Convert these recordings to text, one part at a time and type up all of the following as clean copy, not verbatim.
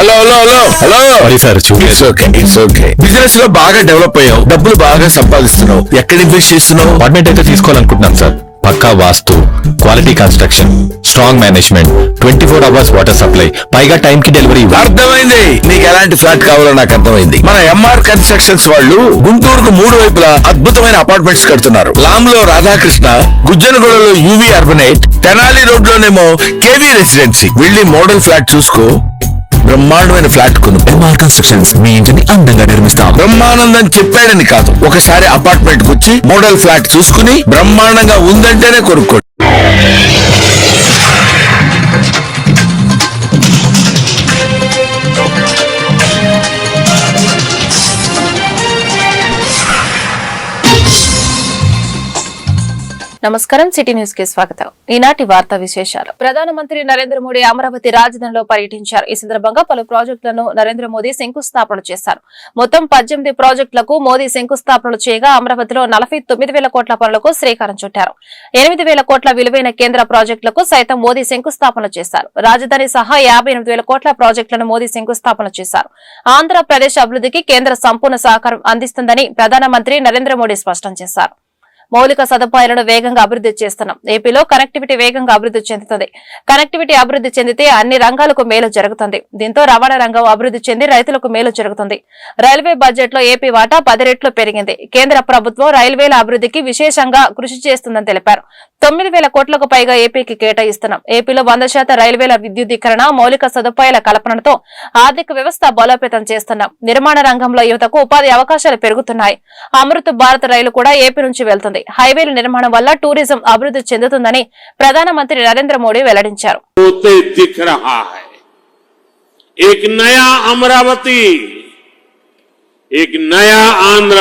Hello hello hello hello sir it's okay business లో బాగా develop అయ్యావు, డబ్బులు బాగా సంపాదిస్తున్నావు. ఎక్కడ ఇన్వెస్ట్ చేస్తున్నావు? అపార్ట్మెంట్ అయితే తీసుకోవాలనుకుంటున్నాను సార్. పక్కా vastu, quality construction, strong management, 24 hours water supply, పైగా టైం కి డెలివరీ. అర్థమైంది, నీకు ఎలాంటి ఫ్లాట్ కావాలో నాకు అర్థమైంది. మన ఎంఆర్ కన్స్ట్రక్షన్స్ వాళ్ళు గుంటూరుకు 3 వైపులా అద్భుతమైన అపార్ట్మెంట్స్ కడుతున్నారు. లామ్ లో Radhakrishna, గుజ్జనగూడలో UV అర్బనేట్, Tenali road లోనేమో KV residency. వెళ్ళి మోడల్ ఫ్లాట్ చూసుకో, బ్రహ్మాండమైన ఫ్లాట్ కొను. ఎంఆర్ కన్స్ట్రక్షన్స్ మీ ఇంటిని అందంగా నిర్మిస్తాం. బ్రహ్మానందం చెప్పాడని కాదు, ఒకసారి అపార్ట్మెంట్ వచ్చి మోడల్ ఫ్లాట్ చూసుకుని బ్రహ్మాండంగా ఉందంటేనే కొనుక్కోండి. నమస్కారం, సిటీ న్యూస్ కి స్వాగతం. ఈనాటి వార్తా విశేషాలు. ప్రధానమంత్రి నరేంద్ర మోడీ అమరావతి రాజధానిలో పర్యటించారు. ఈ సందర్భంగా పలు ప్రాజెక్టులను నరేంద్ర మోదీ శంకుస్థాపన చేశారు. మొత్తం 18 ప్రాజెక్టులకు మోదీ శంకుస్థాపనలు చేయగా అమరావతిలో 49,000 కోట్ల పనులకు శ్రీకారం చుట్టారు. 8,000 కోట్ల విలువైన కేంద్ర ప్రాజెక్టులకు సైతం మోదీ శంకుస్థాపన చేశారు. రాజధాని సహా 58,000 కోట్ల ప్రాజెక్టులను మోదీ శంకుస్థాపన చేశారు. ఆంధ్రప్రదేశ్ అభివృద్ధికి కేంద్ర సంపూర్ణ సహకారం అందిస్తుందని ప్రధానమంత్రి నరేంద్ర మోడీ స్పష్టం చేశారు. మౌలిక సదుపాయాలను వేగంగా అభివృద్ధి చేస్తున్నాం. ఏపీలో కనెక్టివిటీ వేగంగా అభివృద్ధి చెందుతుంది. కనెక్టివిటీ అభివృద్ధి చెందితే అన్ని రంగాలకు మేలు జరుగుతుంది. దీంతో రవాణా రంగం అభివృద్ధి చెంది రైతులకు మేలు జరుగుతుంది. రైల్వే బడ్జెట్ లో ఏపీ వాటా 10 రెట్లు పెరిగింది. కేంద్ర ప్రభుత్వం రైల్వేల అభివృద్ధికి విశేషంగా కృషి చేస్తుందని తెలిపారు. 9,000 కోట్లకు పైగా ఏపీకి కేటాయిస్తున్నాం. ఏపీలో 100% రైల్వేల విద్యుదీకరణ, మౌలిక సదుపాయాల కల్పనతో ఆర్థిక వ్యవస్థ బలోపేతం చేస్తున్నాం. నిర్మాణ రంగంలో యువతకు ఉపాధి అవకాశాలు పెరుగుతున్నాయి. అమృత్ భారత్ రైలు కూడా ఏపీ నుంచి వెళ్తుంది. హైవేల నిర్మాణం వల్ల టూరిజం అభివృద్ధి చెందుతుందని ప్రధానమంత్రి నరేంద్ర మోడీ వెల్లడించారు. एक नया अमरावती, एक नया आंध्र।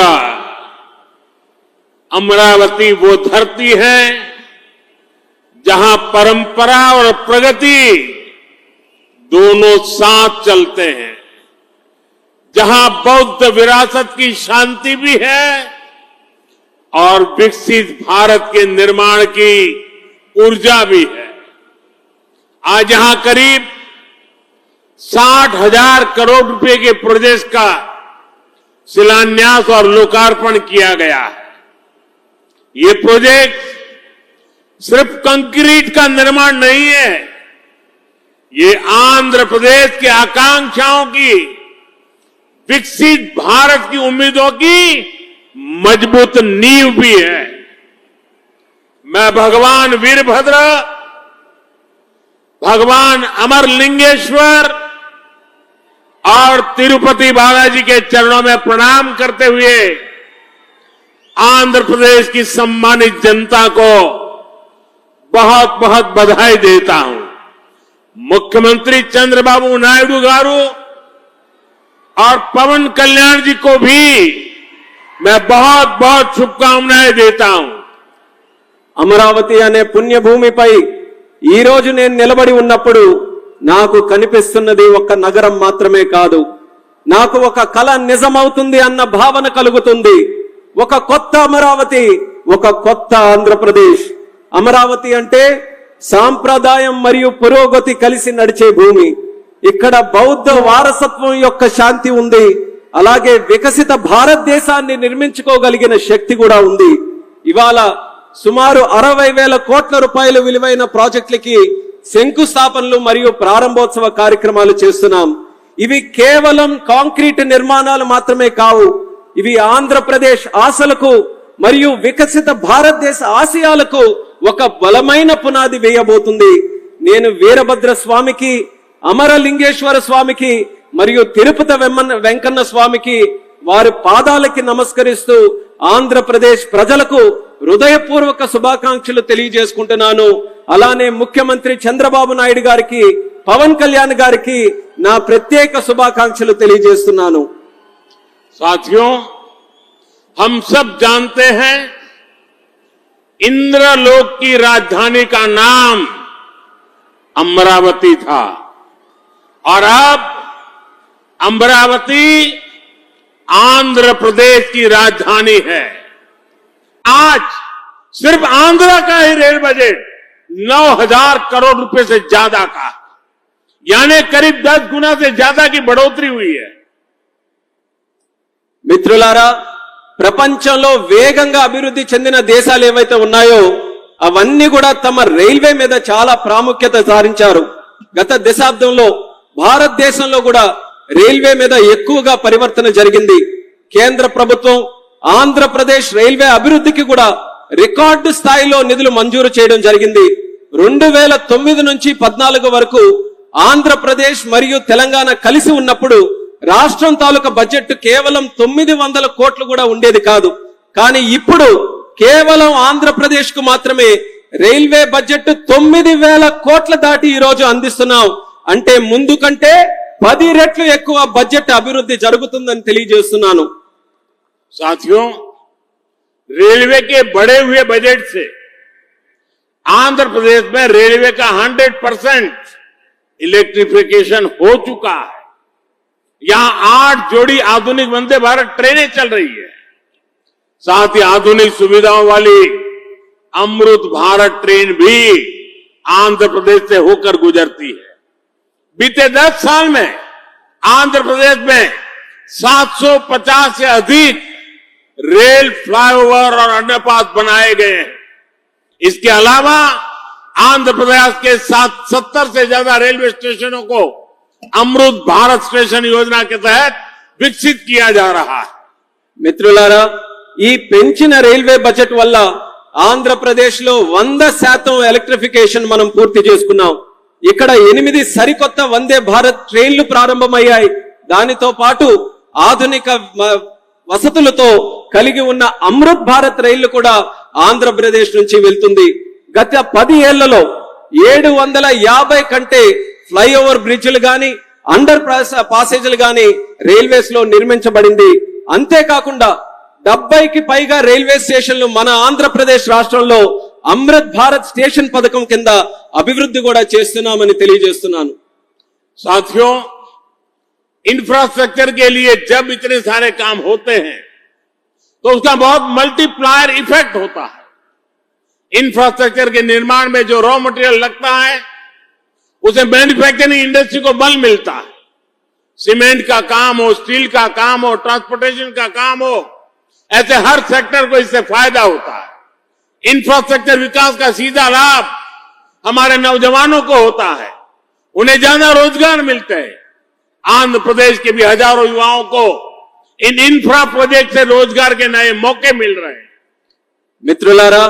अमरावती वो धरती है जहां परंपरा और प्रगति दोनों साथ चलते हैं, जहां बौद्ध विरासत की शांति भी है और विकसित भारत के निर्माण की ऊर्जा भी है। आज यहां करीब 60,000 करोड़ रुपए के प्रोजेक्ट का शिलान्यास और लोकार्पण किया गया है। ये प्रोजेक्ट सिर्फ कंक्रीट का निर्माण नहीं है, ये आंध्र प्रदेश की आकांक्षाओं की, विकसित भारत की उम्मीदों की मजबूत नींव भी है। मैं भगवान वीरभद्र, भगवान अमरलिंगेश्वर और तिरुपति बालाजी के चरणों में प्रणाम करते हुए आंध्र प्रदेश की सम्मानित जनता को बहुत बहुत बधाई देता हूं। मुख्यमंत्री चंद्रबाबू नायडू गारू और पवन कल्याण जी को भी मैं बहुत बहुत शुभकामनाएं देता हूं। అమరావతి అనే పుణ్యభూమిపై ఈ రోజు నేను నిలబడి ఉన్నప్పుడు నాకు కనిపిస్తున్నది ఒక నగరం మాత్రమే కాదు, నాకు ఒక కల నిజమవుతుంది అన్న భావన కలుగుతుంది. ఒక కొత్త అమరావతి, ఒక కొత్త ఆంధ్రప్రదేశ్. అమరావతి అంటే సాంప్రదాయం మరియు పురోగతి కలిసి నడిచే భూమి. ఇక్కడ బౌద్ధ వారసత్వం యొక్క శాంతి ఉంది, అలాగే వికసిత భారతదేశాన్ని నిర్మించుకోగలిగిన శక్తి కూడా ఉంది. ఇవాళ సుమారు 60,000 కోట్ల రూపాయల విలువైన ప్రాజెక్టులకి శంకుస్థాపనలు మరియు ప్రారంభోత్సవ కార్యక్రమాలు చేస్తున్నాం. ఇవి కేవలం కాంక్రీట్ నిర్మాణాలు మాత్రమే కావు, ఇవి ఆంధ్రప్రదేశ్ ఆశలకు మరియు వికసిత భారతదేశ ఆశయాలకు ఒక బలమైన పునాది వేయబోతుంది. నేను వీరభద్ర స్వామికి, అమరలింగేశ్వర స్వామికి మరియు తిరుపతి వెంకన్న స్వామికి వారి పాదాలకి నమస్కరిస్తూ ఆంధ్రప్రదేశ్ ప్రజలకు హృదయపూర్వక శుభాకాంక్షలు తెలియజేసుకుంటున్నాను. అలానే ముఖ్యమంత్రి చంద్రబాబు నాయుడు గారికి, పవన్ కళ్యాణ్ గారికి నా ప్రత్యేక శుభాకాంక్షలు తెలియజేస్తున్నాను. साथियों, हम सब जानते हैं इंद्रलोक की राजधानी का नाम अमरावती था और अब अमरावती आंध्र प्रदेश की राजधानी है। आज सिर्फ आंध्र का ही रेल बजट 9,000 करोड़ रुपए से ज्यादा का है। यानी करीब 10 गुना से ज्यादा की बढ़ोतरी हुई है। మిత్రులారా, ప్రపంచంలో వేగంగా అభివృద్ధి చెందిన దేశాలు ఏవైతే ఉన్నాయో అవన్నీ కూడా తమ రైల్వే మీద చాలా ప్రాముఖ్యత సారించారు. గత దశాబ్దంలో భారతదేశంలో కూడా రైల్వే మీద ఎక్కువగా పరివర్తన జరిగింది. కేంద్ర ప్రభుత్వం ఆంధ్రప్రదేశ్ రైల్వే అభివృద్ధికి కూడా రికార్డు స్థాయిలో నిధులు మంజూరు చేయడం జరిగింది. 2009 నుంచి 14 వరకు ఆంధ్రప్రదేశ్ మరియు తెలంగాణ కలిసి ఉన్నప్పుడు రాష్ట్రం తాలూకా బడ్జెట్ కేవలం 900 కోట్లు కూడా ఉండేది కాదు. కానీ ఇప్పుడు కేవలం ఆంధ్రప్రదేశ్ కు మాత్రమే రైల్వే బడ్జెట్ 9000 కోట్ల దాటి ఈ రోజు అందిస్తున్నాం. అంటే ముందు కంటే 10 రెట్లు ఎక్కువ బడ్జెట్ అభివృద్ధి జరుగుతుందని తెలియజేస్తున్నాను. साथियों, रेलवे के बढ़े हुए बजट से आंध्र प्रदेश में रेलवे का 100% इलेक्ट्रिफिकेशन हो चुका है। यहां 8 जोड़ी आधुनिक वंदे भारत ट्रेनें चल रही है। साथ ही आधुनिक सुविधाओं वाली अमृत भारत ट्रेन भी आंध्र प्रदेश से होकर गुजरती है। बीते 10 साल में आंध्र प्रदेश में 750 से अधिक रेल फ्लाईओवर और अंडरपास बनाए गए हैं। इसके अलावा आंध्र प्रदेश के 70 से ज्यादा रेलवे स्टेशनों को अमृत भारत स्टेशन योजना के तहत विकसित किया जा रहा है। మిత్రులారా, ఈ పెంచిన రైల్వే బడ్జెట్ వల్ల ఆంధ్రప్రదేశ్ లో 100% ఎలక్ట్రిఫికేషన్ మనం పూర్తి చేసుకున్నాం. ఇక్కడ 8 సరికొత్త వందే భారత్ ట్రైన్లు ప్రారంభమయ్యాయి. దానితో పాటు ఆధునిక వసతులతో కలిగి ఉన్న అమృత్ భారత్ రైళ్లు కూడా ఆంధ్రప్రదేశ్ నుంచి వెళ్తుంది. గత 10 ఏళ్లలో 750 కంటే ఫ్లైఓవర్ బ్రిడ్జ్లు గాని అండర్ పాసేజీలు గాని రైల్వేస్ లో నిర్మించబడింది. అంతేకాకుండా 70కి పైగా రైల్వే స్టేషన్లు మన ఆంధ్రప్రదేశ్ రాష్ట్రంలో అమృత్ భారత్ స్టేషన్ పథకం కింద అభివృద్ధి కూడా చేస్తున్నామని తెలియజేస్తున్నాను. साथियों, इंफ्रास्ट्रक्चर के लिए जब इतने सारे काम होते हैं तो उसका बहुत मल्टीप्लायर इफेक्ट होता है। इंफ्रास्ट्रक्चर के निर्माण में जो रॉ मटेरियल लगता है उसे मैन्युफैक्चरिंग इंडस्ट्री को बल मिलता है। सीमेंट का काम हो, स्टील का काम हो, ट्रांसपोर्टेशन का काम हो, ऐसे हर सेक्टर को इससे फायदा होता है। इंफ्रास्ट्रक्चर विकास का सीधा लाभ हमारे नौजवानों को होता है, उन्हें ज्यादा रोजगार मिलते हैं। आंध्र प्रदेश के भी हजारों युवाओं को इन इंफ्रा प्रोजेक्ट से रोजगार के नए मौके मिल रहे हैं। మిత్రులారా,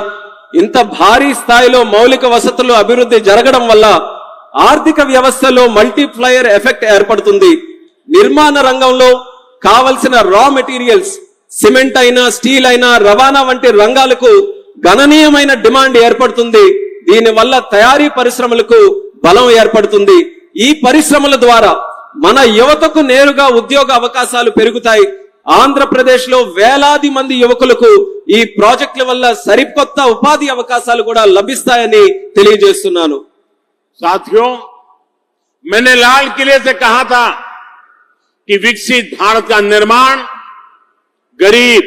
ఇంత భారీ స్థాయిలో మౌలిక వసతులు అభివృద్ధి జరగడం వల్ల ఆర్థిక వ్యవస్థలో మల్టీప్లయర్ ఎఫెక్ట్ ఏర్పడుతుంది. నిర్మాణ రంగంలో కావలసిన రా మెటీరియల్స్ సిమెంట్ అయినా, స్టీల్ అయినా, రవాణా వంటి రంగాలకు గణనీయమైన డిమాండ్ ఏర్పడుతుంది. దీనివల్ల తయారీ పరిశ్రమలకు బలం ఏర్పడుతుంది. ఈ పరిశ్రమల ద్వారా మన యువతకు నేరుగా ఉద్యోగ అవకాశాలు పెరుగుతాయి. ఆంధ్రప్రదేశ్ లో వేలాది మంది యువకులకు ఈ ప్రాజెక్టుల వల్ల సరికొత్త ఉపాధి అవకాశాలు కూడా లభిస్తాయని తెలియజేస్తున్నాను. साथियों, मैंने लाल किले से कहा था कि विकसित भारत का निर्माण गरीब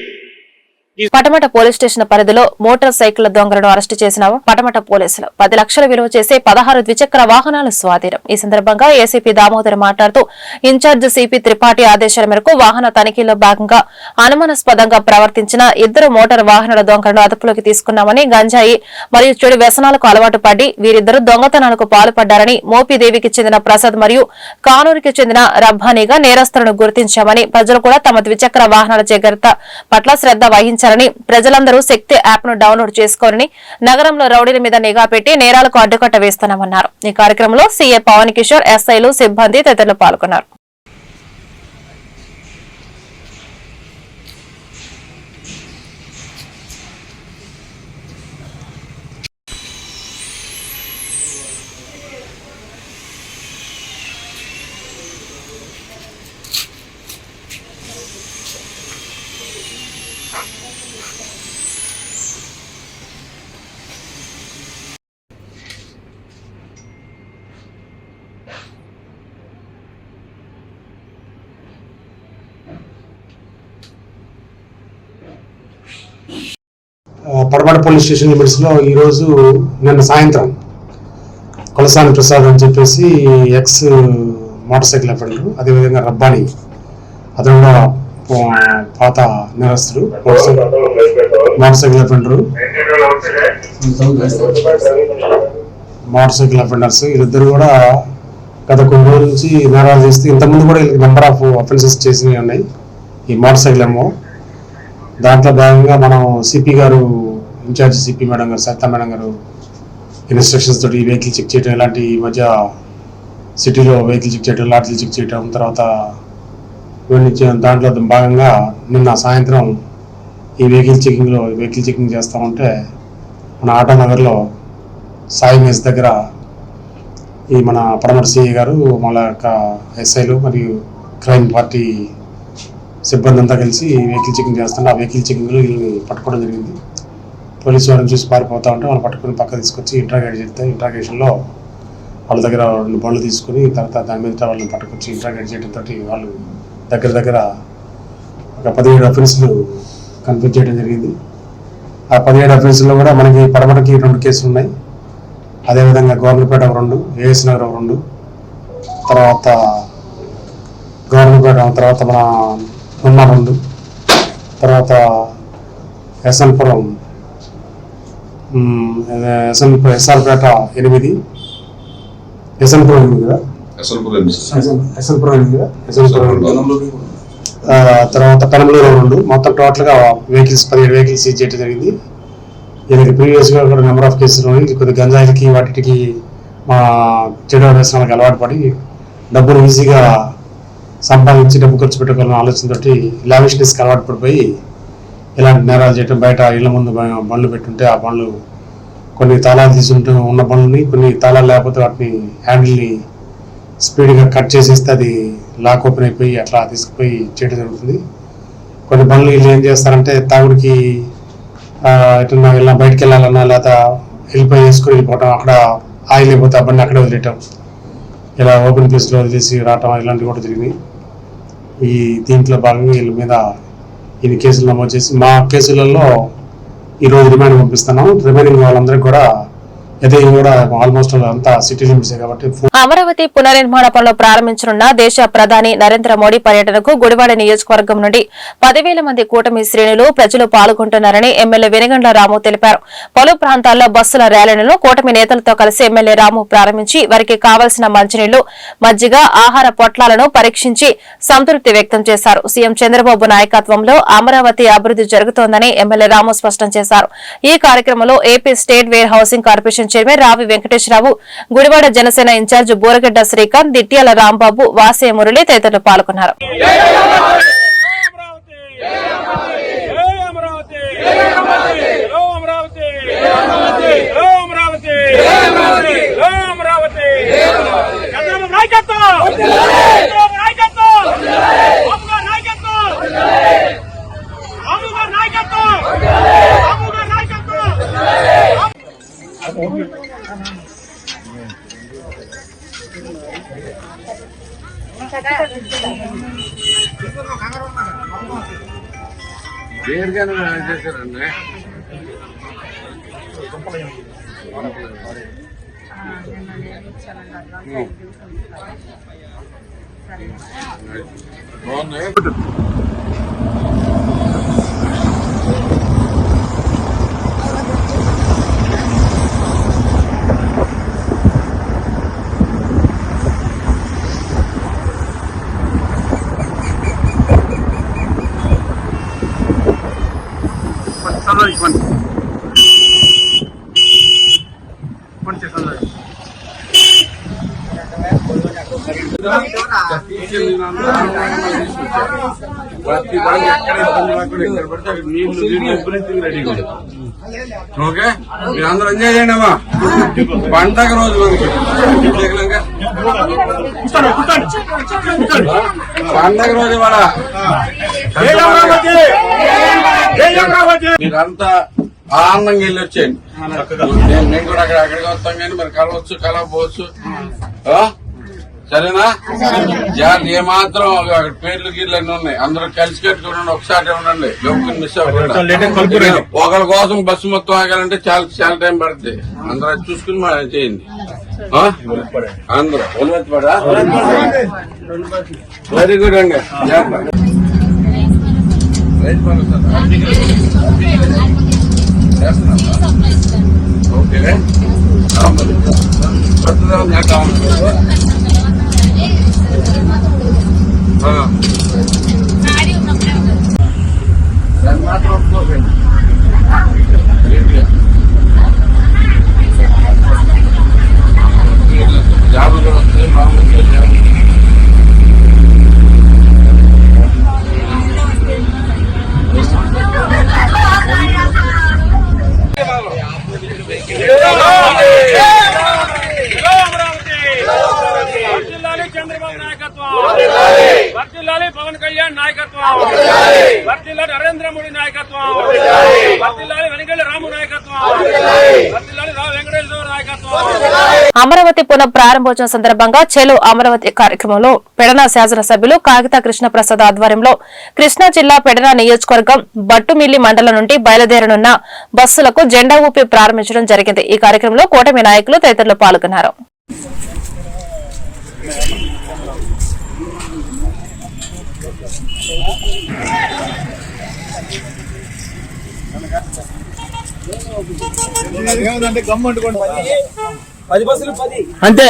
పటమట పోలీస్ స్టేషన్ పరిధిలో మోటార్ సైకిల్ దొంగలను అరెస్టు చేసిన పటమట పోలీసులు 10 లక్షల విలువ చేసే 16 ద్విచక్ర వాహనాలు స్వాధీనం. ఈ సందర్భంగా ఏసీపీ దామోదర్ మాట్లాడుతూ ఇన్ఛార్జ్ సిపి త్రిపాఠి ఆదేశాల మేరకు వాహన తనిఖీలో భాగంగా అనుమానాస్పదంగా ప్రవర్తించిన 2 మోటార్ వాహనాల దొంగలను అదుపులోకి తీసుకున్నామని, గంజాయి మరియు చెడు వ్యసనాలకు అలవాటు పడి వీరిద్దరూ దొంగతనాలకు పాల్పడ్డారని, మోపిదేవికి చెందిన ప్రసాద్ మరియు కానూరుకి చెందిన రబ్బానీగా నేరస్తులను గుర్తించామని, ప్రజలు కూడా తమ ద్విచక్ర వాహనాల జాగ్రత్త పట్ల శ్రద్ధ వహించాలని, ప్రజలందరూ శక్తి యాప్ ను డౌన్లోడ్ చేసుకోవాలని, నగరంలో రౌడీల మీద నిఘా పెట్టి నేరాలకు అడ్డుకట్ట వేస్తున్నామన్నారు. ఈ కార్యక్రమంలో సీఏ పవన్ కిషోర్, ఎస్ఐలు, సిబ్బంది తదితరులు పాల్గొన్నారు. పడమట పోలీస్ స్టేషన్ లిమిట్స్లో ఈరోజు నిన్న సాయంత్రం తలసాని ప్రసాద్ అని చెప్పేసి ఎక్స్ మోటార్ సైకిల్ అఫెండర్, అదేవిధంగా రబ్బాని అతను కూడా పాత నేరస్తుడు, motor cycle offender, motor cycle offenders. వీళ్ళిద్దరు కూడా గత కొన్ని రోజుల నుంచి నేరాలు చేస్తే ఇంతకుముందు కూడా వీళ్ళకి నెంబర్ ఆఫ్ అఫెన్సెస్ చేసినవి ఉన్నాయి ఈ మోటార్ సైకిల్ ఏమో. దాంట్లో భాగంగా మనం సిపి గారు, ఇన్ఛార్జ్ సిపి మేడం గారు, సత్తా మేడం గారు ఇన్స్ట్రక్షన్స్ తోటి వెహికల్ చెక్ చేయడం, ఇలాంటి ఈ మధ్య సిటీలో వెహికల్ చెక్ చేయడం, లాటరీలు చెక్ చేయడం, తర్వాత ఇవన్నీ దాంట్లో భాగంగా నిన్న సాయంత్రం ఈ వెహికల్ చెకింగ్ చేస్తూ ఉంటే మన ఆటోనగర్లో సాయి మెస్ దగ్గర ఈ మన పడమటి సిఐ గారు, మన యొక్క ఎస్ఐలు మరియు క్రైమ్ పార్టీ సిబ్బంది అంతా కలిసి వెహికల్ చెకింగ్ చేస్తుంటే ఆ వెహికల్ చెకింగ్లో వీళ్ళని పట్టుకోవడం జరిగింది. పోలీసు వాళ్ళని చూసి పారిపోతూ ఉంటే వాళ్ళు పట్టుకుని పక్క తీసుకొచ్చి ఇంట్రాగేట్ చేస్తే ఇంట్రాగేషన్లో వాళ్ళ దగ్గర 2 బండ్లు తీసుకుని తర్వాత దాని మీద వాళ్ళని పట్టుకొచ్చి ఇంట్రాగేట్ చేయడంతో వాళ్ళు దగ్గర ఒక 17 అఫెన్స్లు కన్ఫ్యూజ్ చేయడం జరిగింది. ఆ 17 అఫెన్స్లో కూడా మనకి పడమటకి 2 కేసులు ఉన్నాయి, అదేవిధంగా గవర్నపేట 2, ఏఎస్ నగర్ 2, తర్వాత గవర్నపేట, తర్వాత మన ఉన్న 2, తర్వాత ఎస్ఎన్పురం ఎస్ఆర్పేట 8, ఎస్ఎన్పురం 8 కదా, ఎస్ఎన్పురం 8, తర్వాత పెనంలూరు 2, మొత్తం టోటల్గా 17 వెహికల్స్ సీజ్ చేయడం జరిగింది. దీనికి ప్రీవియస్గా కూడా నెంబర్ ఆఫ్ కేసులు ఉన్నాయి. కొద్ది గంజాయిలకి వాటికి మా చెడు వ్యసనాలకు అలవాటు పడి డబ్బులు ఈజీగా సంపాదించి డబ్బు ఖర్చు పెట్టుకోవాలన్న ఆలోచనతోటి లావిష్నెస్కి అలవాటు పడిపోయి ఇలాంటి నేరాలు చేయడం, బయట ఇళ్ల ముందు బండ్లు పెట్టుంటే ఆ బండ్లు కొన్ని తాళాలు తీసుకుంటూ ఉన్న బండ్లని, కొన్ని తాళాలు లేకపోతే వాటిని హ్యాండిల్ని స్పీడ్గా కట్ చేసేస్తే అది లాక్ ఓపెన్ అయిపోయి అట్లా తీసుకుపోయి చేయడం జరుగుతుంది. కొన్ని బండ్లు వీళ్ళు ఏం చేస్తారంటే తాగుడికి ఎట్లా ఇలా బయటకు వెళ్ళాలన్నా లేదా వెళ్ళిపోయి వేసుకొని వెళ్ళిపోవటం, అక్కడ ఆయిల్ అయిపోతే ఆ బండి అక్కడే వదిలేయటం, ఇలా ఓపెన్ ప్లేస్లో వదిలేసి రావటం, ఇలాంటివి కూడా జరిగినాయి. ఈ దీంట్లో భాగంగా వీళ్ళ మీద ఇన్ని కేసులు నమోదు చేసి మా కేసులలో ఈరోజు రిమాండ్ పంపిస్తున్నాం. రిమైనింగ్ వాళ్ళందరికీ కూడా అదే కూడా ఆల్మోస్ట్ అంతా సిటీ లిమిట్స్ కాబట్టి. అమరావతి పునర్నిర్మాణ పనులు ప్రారంభించనున్న దేశ ప్రధాని నరేంద్ర మోడీ పర్యటనకు గుడివాడ నియోజకవర్గం నుండి 10,000 మంది కూటమి శ్రేణులు ప్రజలు పాల్గొంటున్నారని ఎమ్మెల్యే వెనుగండ్ల రాము తెలిపారు. పలు ప్రాంతాల్లో బస్సుల ర్యాలీలను కూటమి నేతలతో కలిసి ఎమ్మెల్యే రాము ప్రారంభించి వారికి కావలసిన మంచినీళ్లు, మజ్జిగ, ఆహార పొట్లాలను పరీక్షించి సంతృప్తి వ్యక్తం చేశారు. సీఎం చంద్రబాబు నాయకత్వంలో అమరావతి అభివృద్ధి జరుగుతోందని ఎమ్మెల్యే రాము స్పష్టం చేశారు. ఈ కార్యక్రమంలో AP state where housing corporation chairman రావి వెంకటేశ్వరరావు, గుడివాడ జనసేన ఇన్ఛార్జ్ బోరగడ్డ శ్రీకాంత్, దిట్యాల రాంబాబు, వాసే మురళి తదితరులు పాల్గొన్నారు. ఓకే, మీరు అందరూ ఎంజాయ్ చేయండి అమ్మా. పండగ రోజు పండగ రోజు ఇవాళ మీరంతా ఆనందంగా వెళ్ళి వచ్చేయండి. మేము కూడా అక్కడికి వస్తాం కానీ మరి కలవచ్చు, కలవపోవచ్చు. సరేనా జాగ్రత్త ఏమాత్రం అక్కడ పేర్లు గీర్లు అన్నీ ఉన్నాయి. అందరూ కలిసి కట్టుకుని ఒకసారి ఉండండి. మిస్ అవ్వకుండా ఒకరి కోసం బస్సు మొత్తం ఆగాలంటే చాలా టైం పడుతుంది. అందరూ అది చూసుకుని చేయండి. అందరూ ఒలిమెత్తిపడా వెరీ గుడ్ అండి. ఓకే జాబులు వస్తే మామూలుగా చంద్రబాబు నాయకత్వం, వర్ధిల్లాలి పవన్ కళ్యాణ్ నాయకత్వం, వర్ధిల్లాలి నరేంద్ర మోడీ నాయకత్వం, వర్ధిల్లాలి వెనగల్లి రాము నాయకత్వం, వర్ధిల్లాలి వెంకటేశ్వర నాయకత్వం. అమరావతి పునః ప్రారంభోత్సవం సందర్భంగా చెలో అమరావతి కార్యక్రమంలో పెడన శాసనసభ్యులు కాగిత కృష్ణప్రసాద్ ఆధ్వర్యంలో కృష్ణా జిల్లా పెడన నియోజకవర్గం బట్టుమిల్లి మండలం నుండి బయలుదేరనున్న బస్సులకు జెండా ఊపి ప్రారంభించడం జరిగింది. ఈ కార్యక్రమంలో కూటమి నాయకులు తదితరులు పాల్గొన్నారు. అంతే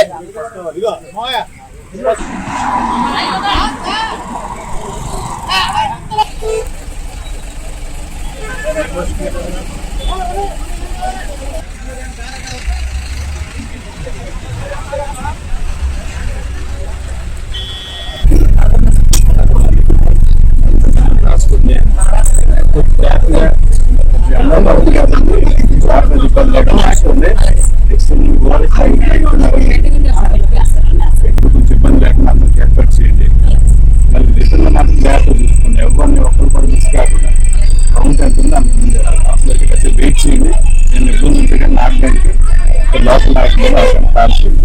ఏర్పాటు చేయండి. మళ్ళీ రిటర్న్ మాత్రం జాగ్రత్త చూసుకోండి. ఎవరిని ఒక్కరు కూడా మిస్ కాకుండా కౌంట్ ఎంత ఉందో అంత ముందు అసలు వెయిట్ చేయండి. నేను ఇబ్బంది ఉంటే కానీ నాటడానికి లోపల నాటకుండా అక్కడ పాస్ చేయండి.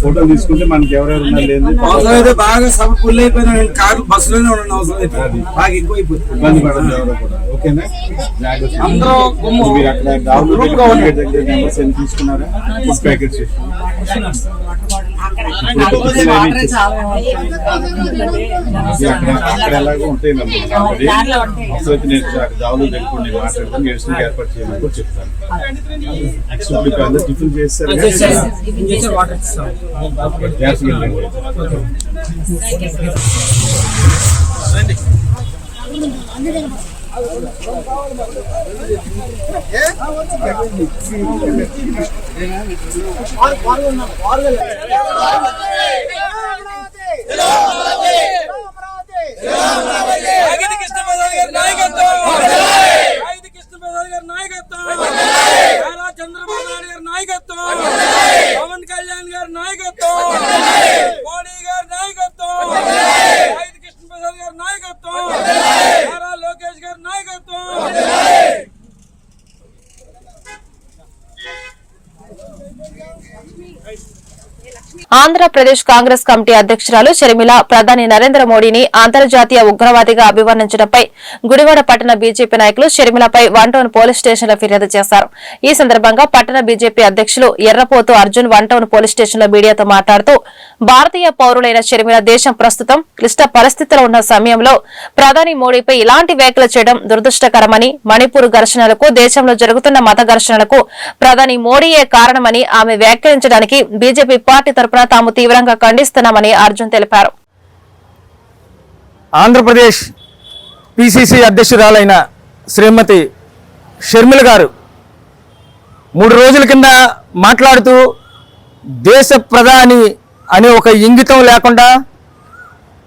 ఫోటో తీసుకుంటే మనకి ఎవరెవరు ఉన్నా లేదు బాగా సభ ఫుల్ అయిపోయినా కారు బస్సులోనే ఉండడం అవసరం అయితే బాగా ఎక్కువ అయిపోతుంది. ఇబ్బంది పడదు ఎవరో కూడా. ఓకేనా? అందరూ మీరు అక్కడ నెంబర్స్ ఎన్ని తీసుకున్నారా? ఫుడ్ ప్యాకెట్స్ అక్కడ ఎలాగో ఉంటాయి. ఒకసారి నేను జాబులు తెలుపుకోండి, మాట్లాడుకుని గెలిచిన ఏర్పాటు చేయమని కూడా చెప్తాను. నెక్స్ట్ ఇప్పుడు అందరూ టిఫిన్ చేస్తారు. గ్యాస్ వెళ్ళండి. చంద్రబాబు నాయుడు గారి నాయకత్వం, పవన్ కళ్యాణ్ గారి నాయకత్వం, మోడీ గారి నాయకత్వం, కృష్ణప్రసాద్ గారి నాయకత్వం, నారా లోకేష్ గారి నాయకత్వం. ఆంధ్రప్రదేశ్ కాంగ్రెస్ కమిటీ అధ్యక్షురాలు షర్మిల ప్రధాని నరేంద్ర మోడీని అంతర్జాతీయ ఉగ్రవాదిగా అభివర్ణించడంపై గుడివాడ పట్టణ బీజేపీ నాయకులు షర్మిలపై 1 టౌన్ పోలీస్ స్టేషన్లో ఫిర్యాదు చేశారు. ఈ సందర్భంగా పట్టణ బీజేపీ అధ్యక్షులు ఎర్రపోతు అర్జున్ 1 టౌన్ పోలీస్ స్టేషన్లో మీడియాతో మాట్లాడుతూ భారతీయ పౌరులైన షర్మిల దేశం ప్రస్తుతం క్లిష్ట పరిస్థితిలో ఉన్న సమయంలో ప్రధాని మోడీపై ఇలాంటి వ్యాఖ్యలు చేయడం దురదృష్టకరమని, మణిపూర్ ఘర్షణలకు, దేశంలో జరుగుతున్న మత ఘర్షణలకు ప్రధాని మోడీయే కారణమని ఆమె వ్యాఖ్యానించడానికి బీజేపీ పార్టీ తరపున తాము తీవ్రంగా ఖండిస్తున్నామని అర్జున్ తెలిపారు. ఆంధ్రప్రదేశ్ పిసిసి అధ్యక్షురాలైన శ్రీమతి షర్మిల గారు 3 రోజుల కింద మాట్లాడుతూ దేశ ప్రధాని అనే ఒక ఇంగితం లేకుండా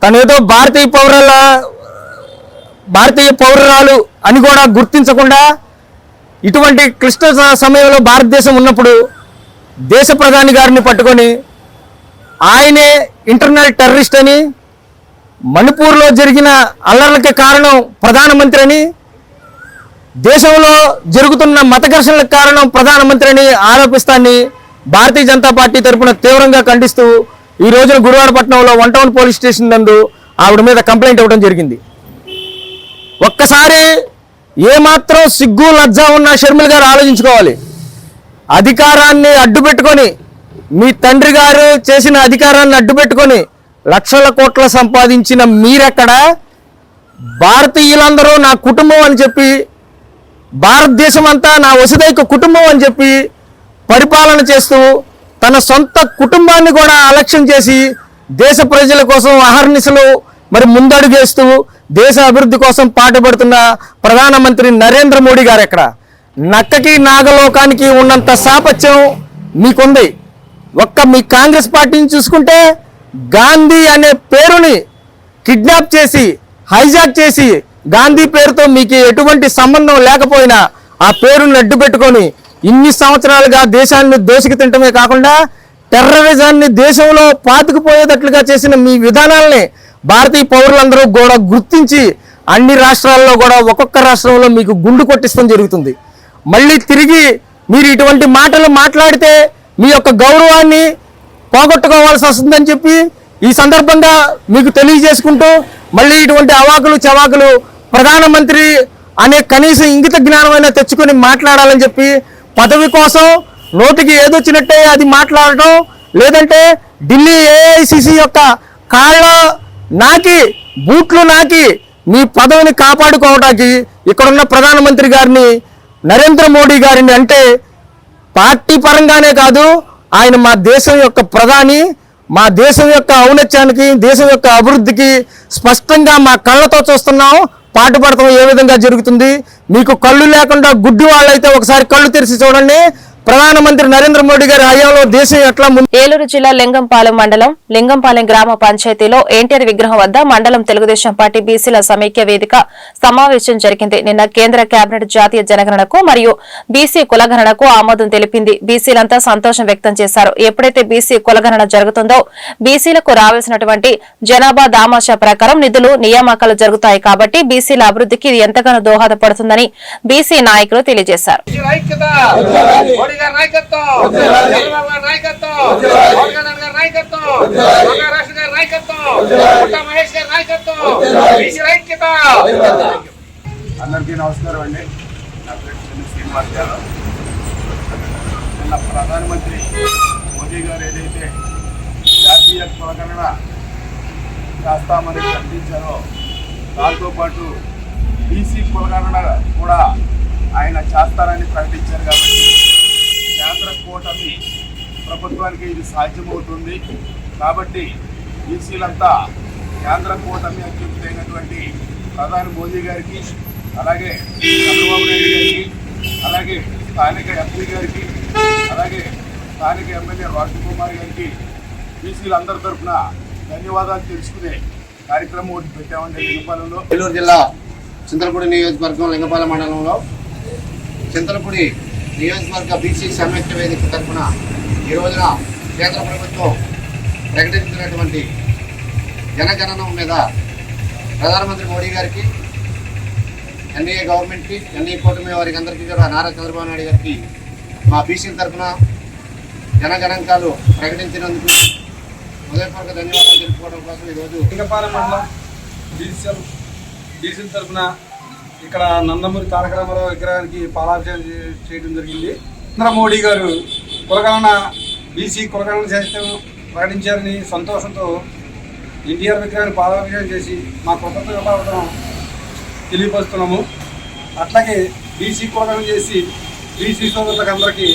తనేదో భారతీయ పౌరురాలు అని కూడా గుర్తించకుండా ఇటువంటి క్లిష్ట సమయంలో భారతదేశం ఉన్నప్పుడు దేశ ప్రధాని గారిని పట్టుకొని ఆయనే ఇంటర్నల్ టెర్రరిస్ట్ అని, మణిపూర్లో జరిగిన అల్లర్లకి కారణం ప్రధానమంత్రి అని, దేశంలో జరుగుతున్న మత ఘర్షణలకు కారణం ప్రధానమంత్రిని ఆరోపిస్తాన్ని భారతీయ జనతా పార్టీ తరఫున తీవ్రంగా ఖండిస్తూ ఈ రోజున గురువారపట్నంలో 1 టౌన్ పోలీస్ స్టేషన్ నందు ఆవిడ మీద కంప్లైంట్ ఇవ్వడం జరిగింది. ఒక్కసారి ఏమాత్రం సిగ్గు లజ్జ ఉన్న షర్మిల గారు ఆలోచించుకోవాలి. అధికారాన్ని అడ్డుపెట్టుకొని, మీ తండ్రి గారు చేసిన అధికారాన్ని అడ్డుపెట్టుకొని లక్షల కోట్ల సంపాదించిన మీరెక్కడ? భారతీయులందరూ నా కుటుంబం అని చెప్పి, భారతదేశం అంతా నా వసుదైక కుటుంబం అని చెప్పి పరిపాలన చేస్తూ తన సొంత కుటుంబాన్ని కూడా అలక్ష్యం చేసి దేశ ప్రజల కోసం అహర్నిశలు మరి ముందడుగేస్తూ దేశ అభివృద్ధి కోసం పాటుపడుతున్న ప్రధానమంత్రి నరేంద్ర మోడీ గారు ఎక్కడ? నక్కకి నాగలోకానికి ఉన్నంత సాపత్యం మీకుంది. ఒక్క మీ కాంగ్రెస్ పార్టీని చూసుకుంటే గాంధీ అనే పేరుని కిడ్నాప్ చేసి హైజాక్ చేసి గాంధీ పేరుతో మీకు ఎటువంటి సంబంధం లేకపోయినా ఆ పేరుని అడ్డు పెట్టుకొని ఇన్ని సంవత్సరాలుగా దేశాన్ని దోసికి తింటమే కాకుండా టెర్రరిజాన్ని దేశంలో పాతుకుపోయేటట్లుగా చేసిన మీ విధానాలని భారతీయ పౌరులందరూ కూడా గుర్తించి అన్ని రాష్ట్రాల్లో కూడా ఒక్కొక్క రాష్ట్రంలో మీకు గుండు కొట్టిస్తాం జరుగుతుంది. మళ్ళీ తిరిగి మీరు ఇటువంటి మాటలు మాట్లాడితే మీ యొక్క గౌరవాన్ని పోగొట్టుకోవాల్సి వస్తుందని చెప్పి ఈ సందర్భంగా మీకు తెలియజేసుకుంటూ మళ్ళీ ఇటువంటి అవాకులు చవాకులు ప్రధానమంత్రి అనే కనీస ఇంగిత జ్ఞానమైనా తెచ్చుకొని మాట్లాడాలని చెప్పి పదవి కోసం నోటికి ఏదొచ్చినట్టే అది మాట్లాడటం, లేదంటే ఢిల్లీ ఏఐసిసి యొక్క కాళ్ళ నాకి బూట్లు నాకి మీ పదవిని కాపాడుకోవడానికి ఇక్కడున్న ప్రధానమంత్రి గారిని నరేంద్ర మోడీ గారిని అంటే పార్టీ పరంగానే కాదు, ఆయన మా దేశం యొక్క ప్రధాని, మా దేశం యొక్క ఔన్నత్యానికి దేశం యొక్క అభివృద్ధికి స్పష్టంగా మా కళ్ళతో చూస్తున్నాం. పాటుపడతాం ఏ విధంగా జరుగుతుంది. మీకు కళ్ళు లేకుండా గుడ్డి వాళ్ళైతే ఒకసారి కళ్ళు తెరిచి చూడండి. ప్రధానమంత్రి నరేంద్ర మోడీ గారి హయాంలో దేశం ఎట్లా ఏలూరు జిల్లా లింగంపాలెం మండలం లింగంపాలెం గ్రామ పంచాయతీలో ఎన్టీఆర్ విగ్రహం వద్ద మండలం తెలుగుదేశం పార్టీ బీసీల సమైక్య వేదిక సమావేశం జరిగింది. నిన్న కేంద్ర కేబినెట్ జాతీయ జనగణనకు మరియు బీసీ కులగణనకు ఆమోదం తెలిపింది. బీసీలంతా సంతోషం వ్యక్తం చేశారు. ఎప్పుడైతే బీసీ కులగణన జరుగుతుందో బీసీలకు రావాల్సినటువంటి జనాభా దామాషా ప్రకారం నిధులు నియామకాలు జరుగుతాయి కాబట్టి బీసీల అభివృద్ధికి ఇది ఎంతగానో దోహదపడుతుందని బీసీ నాయకులు తెలియజేశారు. అందరికీ నమస్కారం అండి. నా పేరు శ్రీనివాస్ యాదవ్. నిన్న ప్రధానమంత్రి మోదీ గారు ఏదైతే జాతీయ కులగణన చేస్తామని ప్రకటించారో దాంతో పాటు బీసీ కులగణన కూడా ఆయన చేస్తారని ప్రకటించారు. కాబట్టి కేంద్ర కూటమి ప్రభుత్వానికి ఇది సాధ్యమవుతుంది. కాబట్టి బీసీలంతా కేంద్ర కూటమి అధ్యక్షుడైనటువంటి ప్రధాని మోదీ గారికి, అలాగే చంద్రబాబు నాయుడు గారికి, అలాగే స్థానిక ఎంపీ గారికి, అలాగే స్థానిక ఎమ్మెల్యే రోషన్ కుమార్ గారికి బీసీలందరి తరఫున ధన్యవాదాలు తెలుసుకునే కార్యక్రమం ఒకటి పెట్టామండి. లింగపాలెంలో ఏలూరు జిల్లా చింతలపూడి నియోజకవర్గం లింగపాలెం మండలంలో చింతలపూడి నియోజకవర్గ బీసీ సమైక్య వేదిక తరఫున ఈ రోజున కేంద్ర ప్రభుత్వం ప్రకటించినటువంటి జనగణనం మీద ప్రధానమంత్రి మోడీ గారికి, ఎన్డీఏ గవర్నమెంట్కి, ఎన్డీఏ కూటమి వారికి అందరికీ కూడా నారా చంద్రబాబు నాయుడు గారికి మా బీసీల తరఫున జనగణాంకాలు ప్రకటించినందుకు హృదయపూర్వక ధన్యవాదాలు తెలుపుకోవడం కోసం ఈరోజు లింగపాలెం మండలం బీసీల తరఫున ఇక్కడ నందమూరి తారక రామారావు విగ్రహానికి పాలాభిషేకం చేయడం జరిగింది. నరేంద్ర మోడీ గారు కులగణన బీసీ కులగణన చేస్తాం ప్రకటించారని సంతోషంతో ఎన్టీఆర్ విగ్రహాన్ని పాలాభిషేకం చేసి మా కృతజ్ఞతలు తెలియపరుస్తున్నాము. అట్లాగే బీసీ కులగణన చేసి బీసీ సోదరులకు అందరికీ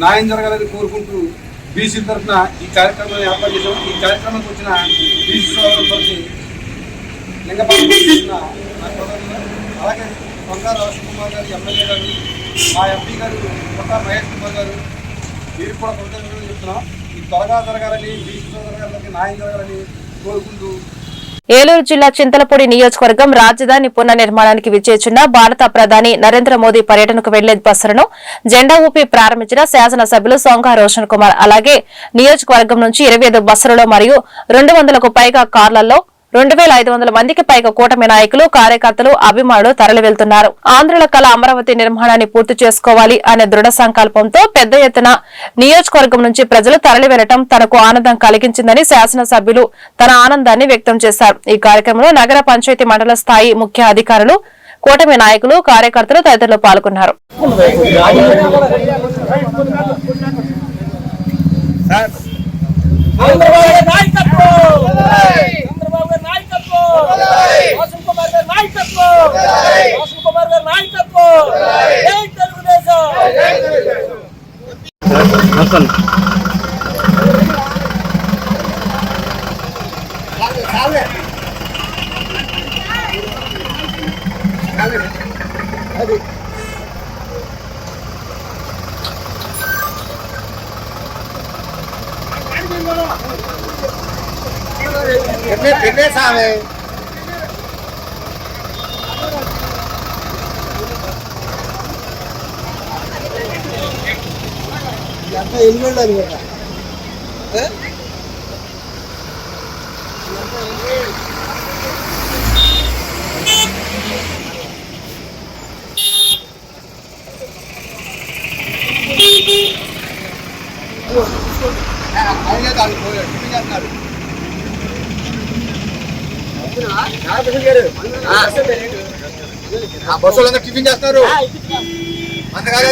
న్యాయం జరగాలని కోరుకుంటూ బీసీ తరఫున ఈ కార్యక్రమాన్ని ఏర్పాటు చేసాం. ఈ కార్యక్రమానికి వచ్చిన బీసీ సోదరులకి లింగపాలెం అలాగే కొండా రోషన్ కుమార్ గారు ఎమ్మెల్యే గారు, మా ఎంపీ గారు కొండా మహేష్ కుమార్ గారు, వీరికి కూడా కృతజ్ఞతలు చెప్తున్నాం. ఈ త్వరగా జరగాలని బీసీ సోదరులందరికీ న్యాయం జరగాలని కోరుకుంటూ ఏలూరు జిల్లా చింతలపూడి నియోజకవర్గం రాజధాని పునర్నిర్మాణానికి విచ్చేస్తున్న భారత ప్రధాని నరేంద్ర మోదీ పర్యటనకు వెళ్లే బస్సులను జెండా ఊపి ప్రారంభించిన శాసనసభ్యులు సొంగా రోషన్ కుమార్. అలాగే నియోజకవర్గం నుంచి 25 బస్సులలో మరియు 200కు పైగా కార్లలో 2500 మందికి పైగా కూటమి నాయకులు కార్యకర్తలు అభిమానులు తరలి వెళ్తున్నారు. ఆంధ్రుల కళ అమరావతి నిర్మాణాన్ని పూర్తి చేసుకోవాలి అనే దృఢ సంకల్పంతో పెద్ద ఎత్తున నియోజకవర్గం నుంచి ప్రజలు తరలి వెళ్లడం తనకు ఆనందం కలిగించిందని శాసనసభ్యులు తన ఆనందాన్ని వ్యక్తం చేశారు. ఈ కార్యక్రమంలో నగర పంచాయతీ మండల స్థాయి ముఖ్య అధికారులు, కూటమి నాయకులు, కార్యకర్తలు తదితరులు పాల్గొన్నారు. బస్సులందరూ టిఫిన్ చేస్తున్నారు. అంతకాదు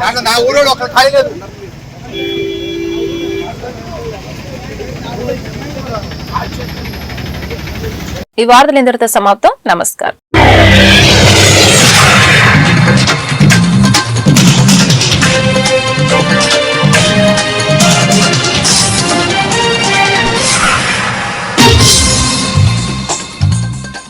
దాంట్లో నా ఊళ్ళో ఒక్కడ ఖాళీ లేదు. ఈ వార్తలు ఇంతటితో సమాప్తం. నమస్కారం.